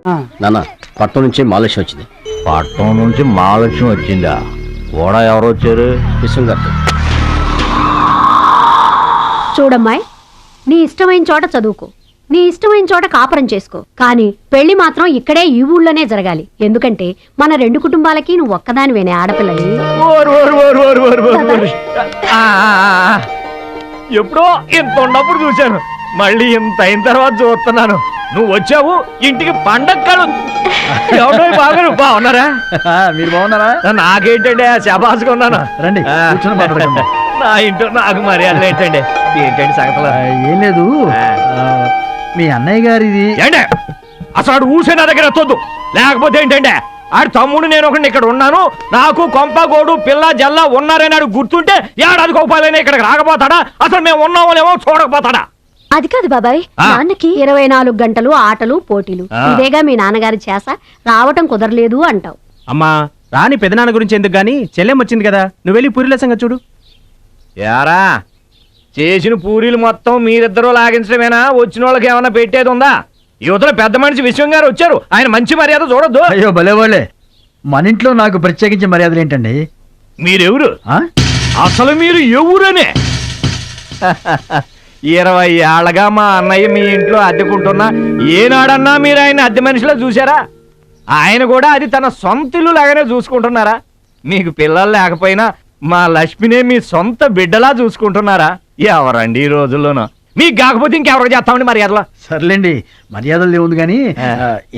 నాన్న పట్నం నుంచి మహాలక్ష్మి వచ్చింది. పట్నం నుంచి మహాలక్ష్మి వచ్చిందా? కూడా ఎవరు వచ్చారు? విశ్వం గారు. చూడమ్మాయి, నీ ఇష్టమైన చోట చదువుకో, నీ ఇష్టమైన చోట కాపురం చేసుకో, కానీ పెళ్లి మాత్రం ఇక్కడే ఈ ఊళ్ళోనే జరగాలి. ఎందుకంటే మన రెండు కుటుంబాలకి నువ్వు ఒక్కదానివేనే ఆడపిల్లని. ఎప్పుడో ఇంత ఉన్నప్పుడు చూశాను, మళ్ళీ ఇంత అయిన తర్వాత చూస్తున్నాను. నువ్వు వచ్చావు ఇంటికి పండగలు. బాగున్నారా? మీరు బాగున్నారా? నాకేంటండి శబాసుగా ఉన్నాను. రండి నా ఇంట్లో నాకు మర్యాదలు ఏంటండి? ఏంటండి సంగతులు? ఏం లేదు, మీ అన్నయ్య గారిది. ఏంటే అసలు ఊసే నా దగ్గర వద్దు, లేకపోతే ఏంటంటే ఆడు తమ్ముడు నేను ఒకటి ఇక్కడ ఉన్నాను, నాకు కొంపగోడు పిల్ల జల్ల ఉన్నారని ఆడు గుర్తుంటే ఏడాది కోపాలైనా ఇక్కడికి రాకపోతాడా? అసలు మేము ఉన్నామోలేమో చూడకపోతాడా? అది కాదు బాబాయ్, నాన్నకి 24 గంటలు ఆటలు పోటీలు, ఇదేగా మీ నాన్నగారి చేస, రావటం కుదరలేదు అంటావు. అమ్మా రాని పెదనాన్న గురించి ఎందుకు గాని, చెల్లెం వచ్చింది కదా, నువ్వు వెళ్ళి పూరిల సంగతి చూడు. యారా చేసిన పూరీలు మొత్తం మీరిద్దరూ లాగించడమేనా? వచ్చిన వాళ్ళకి ఏమన్నా పెట్టేది ఉందా? యువతల పెద్ద మనిషి విశ్వం గారు వచ్చారు, ఆయన మంచి మర్యాద చూడొద్దు. అయ్యో భలేవాళ్ళే, మన ఇంట్లో నాకు ప్రత్యేకించి మర్యాదలు ఏంటండి? మీరెవరు? అసలు మీరు ఎవరనే? 20 ఏళ్ళగా మా అన్నయ్య మీ ఇంట్లో అద్దెకుంటున్నా ఏనాడన్నా మీరు ఆయన అద్దె మనిషిలో చూసారా? ఆయన కూడా అది తన సొంత ఇల్లు లాగానే చూసుకుంటున్నారా? మీకు పిల్లలు లేకపోయినా మా లక్ష్మినే మీ సొంత బిడ్డలా చూసుకుంటున్నారా? ఎవరండి ఈ రోజుల్లోనూ? మీకు కాకపోతే ఇంకెవరికి చేస్తామండి మర్యాదలో? సర్లేండి, మర్యాదలు ఏముంది కానీ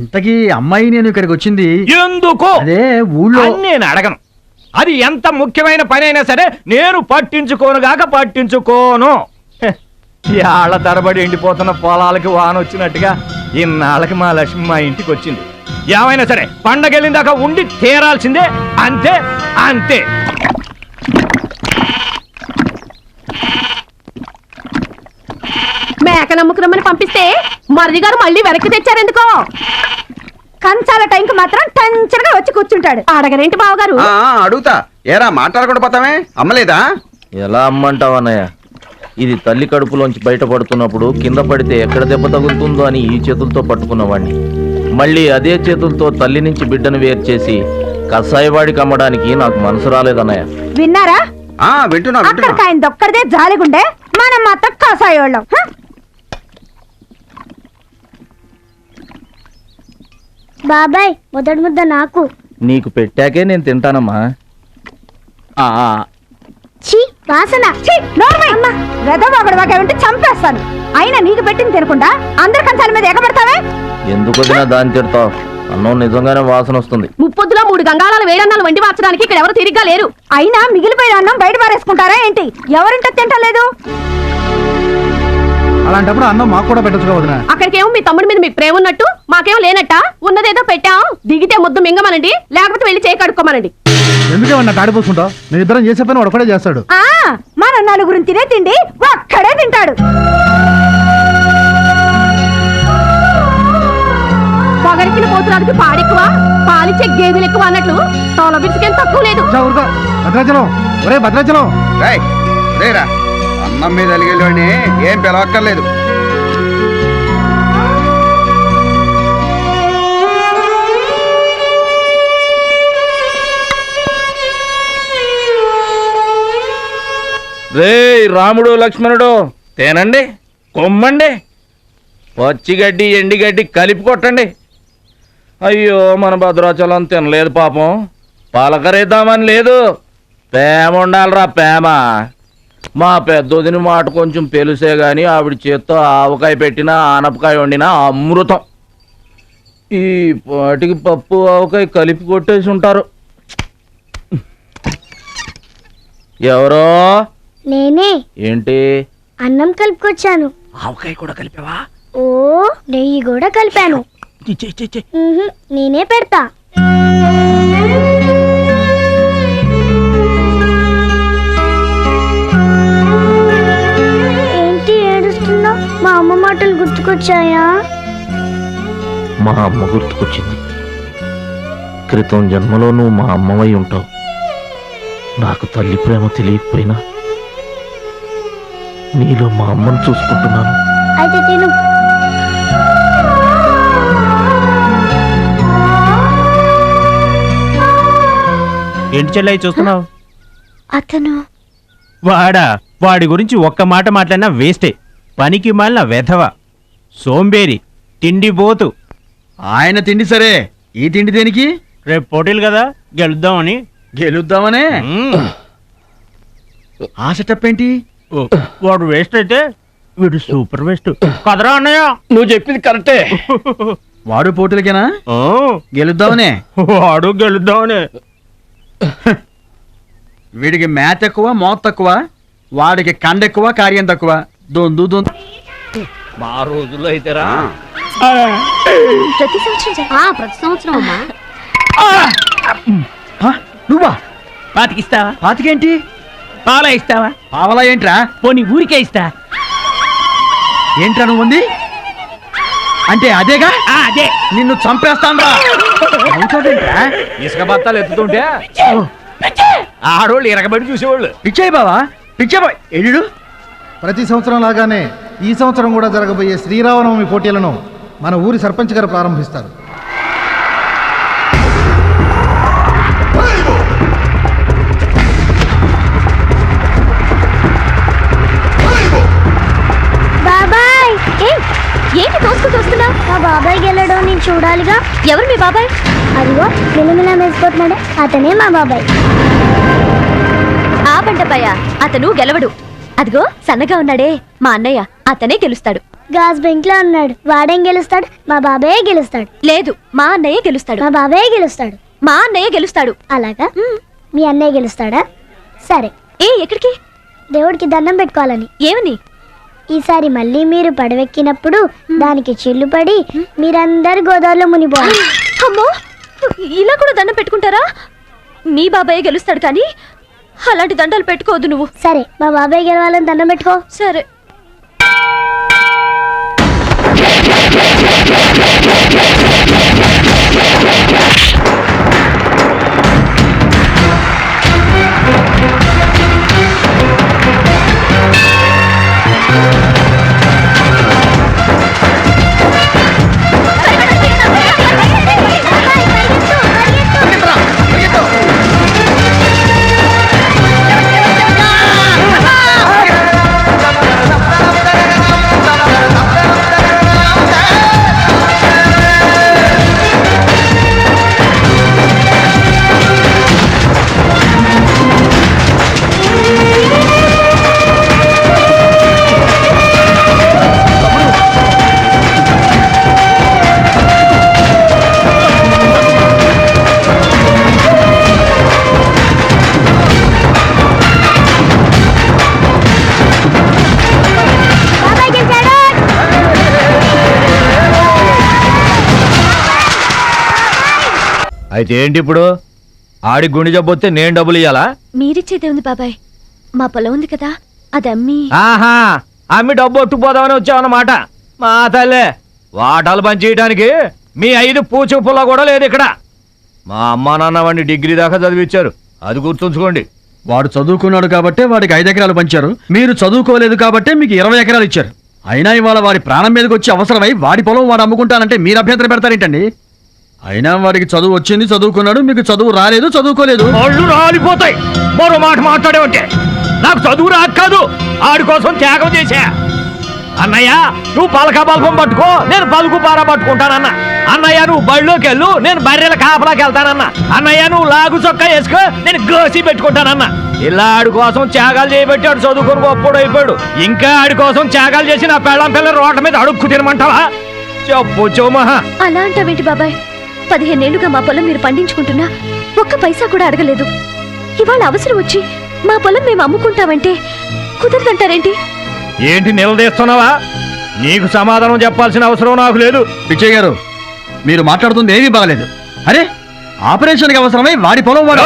ఇంతకీ అమ్మాయి నేను ఇక్కడికి వచ్చింది ఎందుకు? అదే ఊళ్ళో. నేను అడగను, అది ఎంత ముఖ్యమైన పని అయినా సరే నేను పట్టించుకోనుగాక పట్టించుకోను. ఏళ్ల తరబడి ఎండిపోతున్న పొలాలకి వాన వచ్చినట్టుగా ఇన్నాళ్ళకి మా లక్ష్మి మా ఇంటికి వచ్చింది. ఏమైనా సరే పండగెళ్ళిన దాకా ఉండి తీరాల్సిందే, అంతే అంతే. మేక నమ్ముకురమ్మని పంపిస్తే మరిది గారు మళ్ళీ వెనక్కి తెచ్చారెందుకో? కంచాల టైంకి మాత్రం టంచరగా వచ్చి కూర్చుంటాడు. అడగరేంటి బావగారు? అడుగుతా, ఏరా మాట్లాడకుండా పోతామే? అమ్మలేదా? ఎలా అమ్మంటావు అన్నయ్య? ఇది తల్లి కడుపులోంచి బయటపడుతున్నప్పుడు కింద పడితే ఎక్కడ దెబ్బ తగులుతుందో అని ఈ చేతులతో పట్టుకున్నవాడిని, మళ్ళీ అదే చేతులతో తల్లి నుంచి బిడ్డను వేరు చేసి కసాయివాడికి అమ్మడానికి నాకు మనసు రాలేదన్నయ్య. విన్నారా? వింటున్నా. ఆయన దొక్కడిదే జాలిగుండే, మనం మాత్రం కసాయోళ్ళం. బాబాయ్ మొదటి ముద్ద నాకు. నీకు పెట్టాకే నేను తింటానమ్మా. వాసన వెదవాగడవాకేమంటే చంపేస్తాను. అయినా నీకు పెట్టింది తినకుండా అందరి కంచాల మీద ఎగబడతావే? ఎందుకు దాన్ని తిడతావు? అన్నం నిజంగానే వాసన వస్తుంది. ముప్పొద్దులో 3 గంగాళాలు వేడన్నాలు వండి మార్చడానికి ఇక్కడ ఎవరు తిరిగ్గా లేరు. అయినా మిగిలిపోయిన అన్నం బయట పారేసుకుంటారా ఏంటి? ఎవరింట తింటలేదు? అలాంటప్పుడు అన్నం మాకు కూడా పెట్టొచ్చుగా వదినా. అక్కడికేమో మీ తమ్ముడి మీద మీకు ప్రేమ ఉన్నట్టు, మాకేమో లేనట్ట. ఉన్నదేదో పెట్టాం, దిగితే ముద్దు మింగమనండి, లేకపోతే వెళ్ళి చేయి కడుక్కోమనండి. ఎందుకేమన్నా తాడిపోసుకుంటావు? నేను ఇద్దరం చేసే పని వాడు ఒకటే చేస్తాడు. మన నలుగురిని తినే తిండి ఒక్కడే తింటాడు. పొగరికిన పోతురానికి పాడెక్కువ, పాలిచ్చే గేదెలు ఎక్కువ అన్నట్లు తోల బిడ్డకేం తక్కువ లేదు. భద్రాచలం, ఒరే భద్రాచలం, రేరా అన్నం మీద అలిగేలోని ఏం పిలవక్కర్లేదు. రే రాముడు లక్ష్మణుడు, తేనండి, కొమ్మండి, పచ్చిగడ్డి ఎండిగడ్డి కలిపి కొట్టండి. అయ్యో మన భద్రాచలం తినలేదు పాపం, పలకరేద్దామని లేదు. ప్రేమ ఉండాలిరా ప్రేమ. మా పెద్దోదిని మాట కొంచెం పెలుసే గాని ఆవిడ చేత్తో ఆవకాయ పెట్టినా ఆనపకాయ వండినా అమృతం. ఈ పాటికి పప్పు ఆవకాయ కలిపి కొట్టేసి ఉంటారు. ఎవరో? నేనే. ఏంటి? అన్నం కలుపుకొచ్చాను. ఆవకాయ కూడా కలిపావా? ఓ నెయ్యి కూడా కలిపాను. నేనే పెడతా. ఏంటి ఏడుస్తున్నావు? మా అమ్మ మాటలు గుర్తుకొచ్చాయా? మా అమ్మ గుర్తుకొచ్చింది. క్రితం జన్మలో నువ్వు మా అమ్మవై ఉంటావు. నాకు తల్లి ప్రేమ తెలియకపోయినా నీలో మా అమ్మను చూసుకుంటున్నాను. అయితే తిను. ఏంటి చెల్లె చూస్తున్నావు? అతను వాడి గురించి ఒక్క మాట మాట్లాడినా వేస్టే. పనికి మాలిన వెధవ, సోంబేరి, తిండిపోతు. ఆయన తిండి సరే, ఈ తిండి దేనికి? రేపు పోటీలు కదా, గెలుద్దామని. గెలుద్దామనే? ఆ సెటప్ ఏంటి? వాడు వేస్ట్ అయితే వీడు సూపర్ వేస్ట్ కదరా అన్నయ్య. నువ్వు చెప్పింది కరెక్టే. వాడు పోటీలకేనా? ఓ, గెలుద్దామనే? వాడు గెలుద్దామని. వీడికి మ్యాథ్ ఎక్కువ, మోత్ తక్కువ. వాడికి కండ ఎక్కువ, కార్యం తక్కువ. దొందు మా రోజుల్లో అయితేరా ప్రతి సంవత్సరం ప్రతి సంవత్సరం అమ్మా. నువ్వా? పాతికిస్తావా? పాతికేంటి? పాలా ఇస్తావా? పావలా ఏంట్రా? పోనీ ఊరికే ఇస్తా. ఏంట్రా నువ్వు ఉంది అంటే అదేగా? అదే. నిన్ను చంపేస్తాను. ఇసుక బత్తాలు ఎత్తుతుంటే ఆడోళ్ళు ఇరగబడి చూసేవాళ్ళు. పిచ్చాయి బావా, పిచ్చాయి బాయ్. ఎడు ప్రతి సంవత్సరం లాగానే ఈ సంవత్సరం కూడా జరగబోయే శ్రీరామనవమి పోటీలను మన ఊరి సర్పంచ్ గారు ప్రారంభిస్తారు. బాబాయ్ ఏంటి తోసుకుంటూ వస్తున్నావు? మా బాబాయ్ గెలడం నేను చూడాలిగా. ఎవరు మీ బాబాయ్? అదిగో మిలమిలా మెసిపోతున్నాడే, అతనే మా బాబాయ్. ఆ బండపయ్య అతను గెలవడు. అదిగో సన్నగా ఉన్నాడే మా అన్నయ్య, అతనే గెలుస్తాడు. గాజ్ బెంక్ లో ఉన్నాడు, వాడేం గెలుస్తాడు? మా బాబాయ్ గెలుస్తాడు. లేదు, మా అన్నయ్య గెలుస్తాడు. మా బాబాయ్ గెలుస్తాడు. మా అన్నయ్య గెలుస్తాడు. అలాగా? మీ అన్నయ్య గెలుస్తాడా? సరే. ఎక్కడికి? దేవుడికి దండం పెట్టుకోవాలని. ఏమని? ఈసారి మళ్ళీ మీరు పడవెక్కినప్పుడు దానికి చిల్లు పడి మీరందరు గోదావరిలో మునిపోవాలి. అమ్మో, ఇలా కూడా దండం పెట్టుకుంటారా? మీ బాబాయ్ గెలుస్తాడు కానీ అలాంటి దండాలు పెట్టుకోవద్దు నువ్వు. సరే, మా బాబాయ్ గెలవాలని దండం పెట్టుకో. సరే. అయితే ఏంటి ఇప్పుడు? ఆడి గుండె జబ్బొస్తే నేను డబ్బులు ఇయ్యాలా? మీరిచ్చేదే ఉంది బాబాయ్, మా పొలం ఉంది కదా, అది అమ్మి. ఆహా, అమ్మి డబ్బు ఒట్టుకుపోదామని వచ్చావన్నమాట. మా తల్లే, వాటాలు పనిచేయడానికి మీ 5 పూచు పుల్ల కూడా లేదు ఇక్కడ. మా అమ్మా నాన్న వాడిని డిగ్రీ దాకా చదివించారు, అది గుర్తుంచుకోండి. వాడు చదువుకున్నాడు కాబట్టే వాడికి 5 ఎకరాలు పంచారు. మీరు చదువుకోలేదు కాబట్టే మీకు 20 ఎకరాలు ఇచ్చారు. అయినా ఇవాళ వాడి ప్రాణం మీదకి వచ్చి అవసరమై వాడి పొలం వాడు అమ్ముకుంటానంటే మీరు అభ్యంతరం పెడతారేంటండి? అయినా వాడికి చదువు వచ్చింది, చదువుకున్నాడు. మీకు చదువు రాలేదు, చదువుకోలేదు. ఒళ్ళు రాలిపోతాయి మరో మాట మాట్లాడేవంటే. నాకు చదువు రాక కాదు, ఆడి కోసం త్యాగం చేశా. అన్నయ్య నువ్వు పలక బల్పం పట్టుకో, నేను పలుకు పార పట్టుకుంటానన్న. అన్నయ్య నువ్వు బళ్ళోకి వెళ్ళు, నేను బర్రెల కాపలాకి వెళ్తానన్న. అన్నయ్య నువ్వు లాగు చొక్కా వేసుకో, నేను గోసి పెట్టుకుంటానన్న. ఇలా ఆడి కోసం త్యాగాలు చేయబట్టి ఆడు చదువుకొని గొప్పడు అయిపోయాడు. ఇంకా ఆడి కోసం త్యాగాలు చేసి నా పెళ్ళం పిల్లల రోడ్ల మీద అడుక్కు తినమంటావా? చెప్పు చోమహా. అలా అంటావేంటి బాబాయ్? 15 ఏళ్లుగా మా పొలం మీరు పండించుకుంటున్నా ఒక్క పైసా కూడా అడగలేదు. ఇవాళ అవసరం వచ్చి మా పొలం మేము అమ్ముకుంటామంటే కుదరదంటారేంటి? ఏంటి నిలదీస్తున్నావా? నీకు సమాధానం చెప్పాల్సిన అవసరం నాకు లేదు. పిచ్చయ్య గారు, మీరు మాట్లాడుతుంది ఏమీ బాగలేదు. అరే, ఆపరేషన్కి అవసరమై వాడి పొలం వాడు.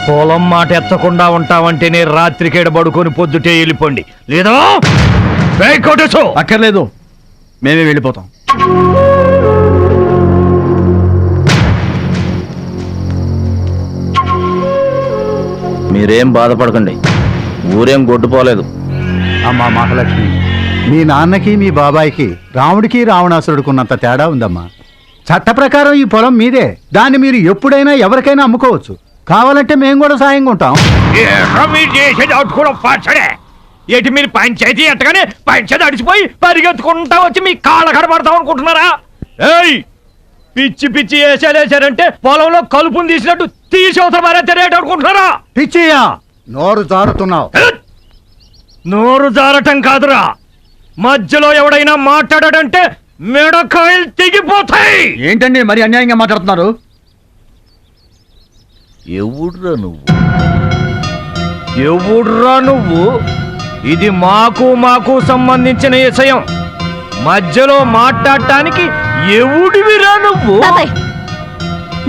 పొలం మాట ఎత్తకుండా ఉంటావంటే నేను రాత్రికేడ పడుకొని పొద్దుటే వెళ్ళిపోండి, లేదా అక్కర్లేదు, మేమే వెళ్ళిపోతాం. మీరేం బాధపడకండి, ఊరేం గొడ్డుపోలేదు. అమ్మా మహాలక్ష్మి, మీ నాన్నకి మీ బాబాయికి రాముడికి రావణాసురుడుకున్నంత తేడా ఉందమ్మా. చట్ట ప్రకారం ఈ పొలం మీదే. దాన్ని మీరు ఎప్పుడైనా ఎవరికైనా అమ్ముకోవచ్చు. కావాలంటే మేము కూడా సాయంగా ఉంటాం. మీరు చేసేది కూడా పచ్చడే. ఏంటి మీరు పంచాయతీ ఎట్టగానే పంచాయతీ అడిచిపోయి పరిగెత్తుకుంటా వచ్చి మీ కాళ్ళ కడబడతాం అనుకుంటున్నారా? ఏయ్, పిచ్చి పిచ్చి వేసారంటే పొలంలో కలుపుని తీసినట్టు తీసవతల మరే తెలియట అనుకుంటున్నారా? పిచ్చియా, నోరు జారుతున్నావు. నోరు జారటం కాదురా, మధ్యలో ఎవడైనా మాట్లాడాడంటే మెడకాయలు తెగిపోతాయి. ఏంటండి మరి అన్యాయంగా మాట్లాడుతున్నారు? ఎవడురా నువ్వు? ఎవడ్రా నువ్వు? ఇది మాకు సంబంధించిన విషయం. మధ్యలో మాట్లాడటానికి ఎవడివిరా నువ్వు? బాబాయ్,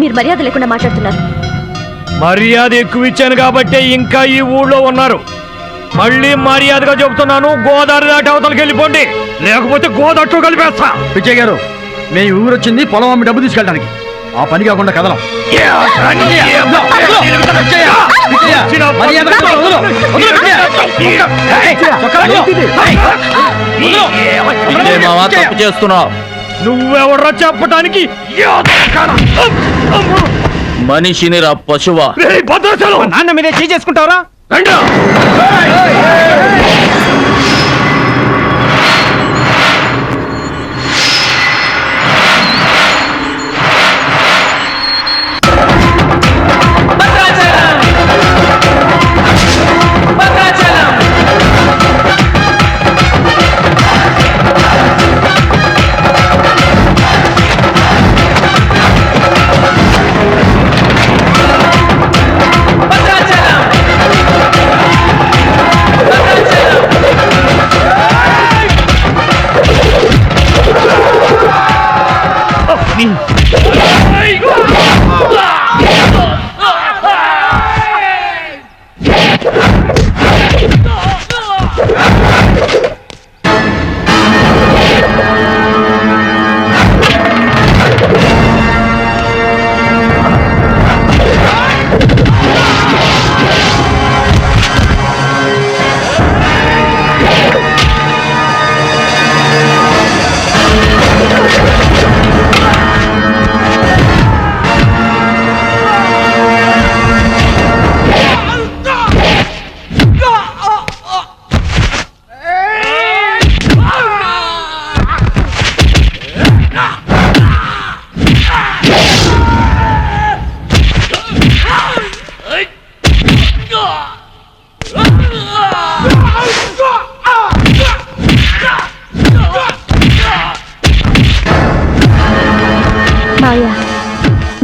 మీరు మర్యాద లేకుండా మాట్లాడుతున్నారు. మర్యాద ఎక్కువ ఇచ్చాను కాబట్టే ఇంకా ఈ ఊళ్ళో ఉన్నారు. మళ్ళీ మర్యాదగా చెబుతున్నాను, గోదావరి దాటి అవతలకి వెళ్ళిపోండి, లేకపోతే గోదట్టు కలిపేస్తా. పిచ్చయ్య గారు, మేము ఊరు వచ్చింది పొలం అమ్మి డబ్బు తీసుకెళ్ళడానికి. ఆ పని కాకుండా కదలం. ఇదే మావా తప్పు చేస్తున్నావు. నువ్వెవడ్రా చెప్పటానికి? మనిషిని రా పశువా. నాన్న మీదే చేసుకుంటావరా?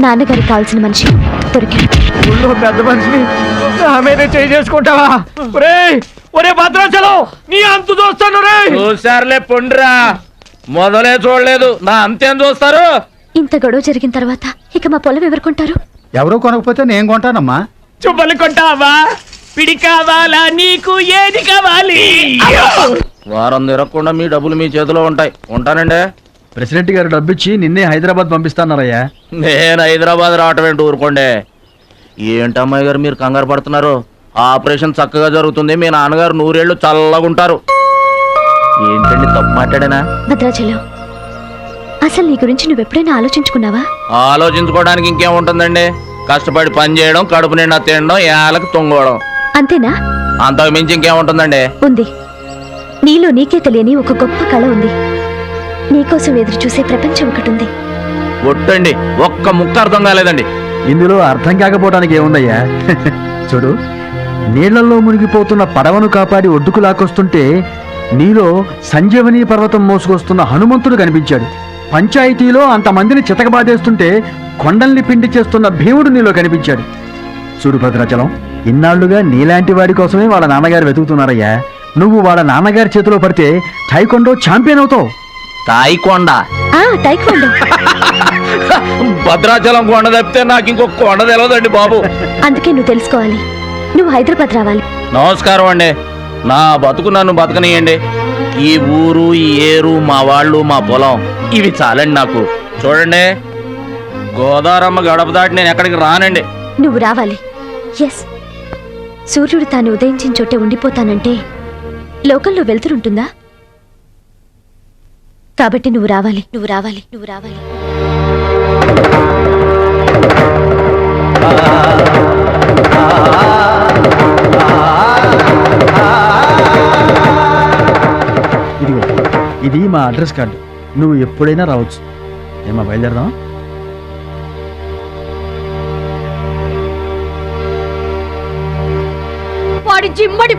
నాన్నగారికి కావాల్సిన మనిషి దొరికాడు. ఊళ్ళో పెద్ద మనిషిని నా మీదే చేసుకుంటావా? ఒరే భద్రాచలం, నీ అంతు చూస్తాను రే. చూసారులే పొండ్రా, మొదలే చూడలేదు, నా అంతేం చూస్తారు? ఇంత గొడవ జరిగిన తర్వాత ఇక మా పొలం ఎవరు కొంటారు? ఎవరో కొనకపోతే నేను కొంటానమ్మా. చుబ్బలు కొంటావా? పిడి కావాలా? నీకు ఏది కావాలి? వారం తిరగకుండా మీ డబ్బులు మీ చేతిలో ఉంటాయి. ఉంటానండి. ప్రెసిడెంట్ గారు డబ్బిచ్చి నిన్నే హైదరాబాద్ పంపిస్తాన్నారయ్యా. నేను హైదరాబాద్ రావటం ఏంటి, ఊరుకోండి. ఏంటమ్మాయి గారు మీరు కంగారు పడుతున్నారు? ఆపరేషన్ చక్కగా జరుగుతుంది, మీ నాన్నగారు 100 ఏళ్ళు చల్లగుంటారు. ఏంటండి తప్పు మాట్లాడానా? భద్రాచలం, అసలు నీ గురించి నువ్వెప్పుడైనా ఆలోచించుకున్నావా? ఆలోచించుకోవడానికి ఇంకేముంటుందండి? కష్టపడి పని చేయడం, కడుపు నిండా తినడం, ఏళ్ళకి తొంగోవడం, అంతేనా? అంతకు మించి ఇంకేముంటుందండి? ఉంది. నీలో నీకే తెలియని ఒక గొప్ప కళ ఉంది. నీకోసం ఎదురు చూసే ప్రపంచం ఒకటి ఉంది. ఒట్టండి, ఒక్క ముక్క అర్థం కాలేదండి. ఇందులో అర్థం కాకపోవడానికి ఏముందయ్యా? చూడు, నీళ్లలో మునిగిపోతున్న పడవను కాపాడి ఒడ్డుకు లాక్కొస్తుంటే నీలో సంజీవని పర్వతం మోసుకొస్తున్న హనుమంతుడు కనిపించాడు. పంచాయతీలో అంతమందిని చితకబాదేస్తుంటే కొండల్ని పిండి చేస్తున్న భీముడు నీలో కనిపించాడు. చూడు భద్రాచలం, ఇన్నాళ్లుగా నీలాంటి వాడి కోసమే వాళ్ళ నాన్నగారు వెతుకుతున్నారయ్యా. నువ్వు వాళ్ళ నాన్నగారి చేతిలో పడితే టైకొండో ఛాంపియన్ అవుతావు. తాయికొండ? టైక్వాండో. భద్రాచలం కొండ తప్పితే నాకు ఇంకొక కొండ తెలియదండి బాబు. అందుకే నువ్వు తెలుసుకోవాలి. నువ్వు హైదరాబాద్ రావాలి. నమస్కారం అండి, నా బతుకు నన్ను బతకనియండి. ఈ ఊరు, ఈ ఏరు, మా వాళ్ళు, మా పొలం, ఇవి చాలండి నాకు. చూడండి, గోదారమ్మ గడప దాటి నేను ఎక్కడికి రానండి. నువ్వు రావాలి. ఎస్, సూర్యుడు తాను ఉదయించిన చోటే ఉండిపోతానంటే లోకంలో వెళ్తురుంటుందా? కాబట్టి నువ్వు రావాలి. ఇది మా అడ్రస్ కార్డు. నువ్వు ఎప్పుడైనా రావచ్చు. ఏమా బయలుదేరదాం? వాడి జిమ్మడి